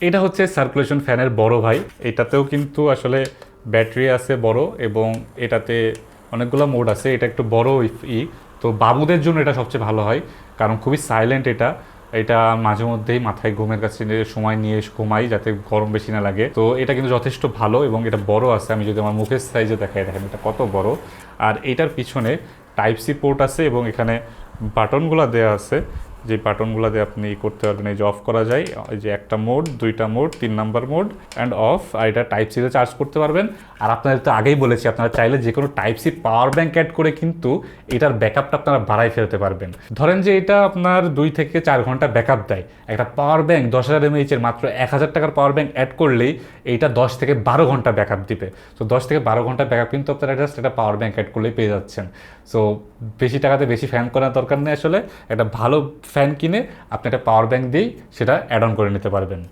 এটা হচ্ছে সার্কুলেশন ফ্যানের বড় ভাই। এটাতেও কিন্তু আসলে ব্যাটারি আছে বড়, এবং এটাতে অনেকগুলো মোড আছে। এটা একটু বড় ই, তো বাবুদের জন্য এটা সবচেয়ে ভালো হয়, কারণ খুবই সাইলেন্ট এটা। এটা মাঝে মধ্যেই মাথায় ঘুমের কাছে সময় নিয়ে ঘুমাই, যাতে গরম বেশি না লাগে। তো এটা কিন্তু যথেষ্ট ভালো, এবং এটা বড় আছে। আমি যদি আমার মুখের সাইজে দেখাই, দেখেন এটা কত বড়। আর এটার পিছনে টাইপ সি পোর্ট আছে, এবং এখানে বাটনগুলো দেওয়া আছে, যে বাটনগুলো দিয়ে আপনি করতে পারবেন। এই যে অফ করা যায়, এই যে একটা মোড, দুইটা mode, 3 number mode and off. আর এটা টাইপ সিতে চার্জ করতে পারবেন। আর আপনাদের তো আগেই বলেছি, আপনারা চাইলে যে কোনো type C power bank add করে কিন্তু এটার ব্যাকআপটা আপনারা বাড়াই ফেলতে পারবেন। ধরেন যে এটা আপনার 2 থেকে 4 ঘন্টা ব্যাকআপ দেয়, একটা পাওয়ার ব্যাঙ্ক 10,000 mAh-এর মাত্র 1,000 টাকার পাওয়ার ব্যাঙ্ক অ্যাড করলেই এইটা 10 থেকে 12 ঘন্টা ব্যাকআপ দিবে। তো 10 থেকে 12 ঘন্টা ব্যাকআপ কিন্তু আপনারা জাস্ট এটা পাওয়ার ব্যাঙ্ক অ্যাড করলেই পেয়ে যাচ্ছেন। সো বেশি টাকাতে বেশি ফ্যান করার দরকার নেই। আসলে একটা ভালো ফ্যান কিনে আপনি একটা পাওয়ার ব্যাঙ্ক দিয়েই সেটা অ্যাড অন করে নিতে পারবেন।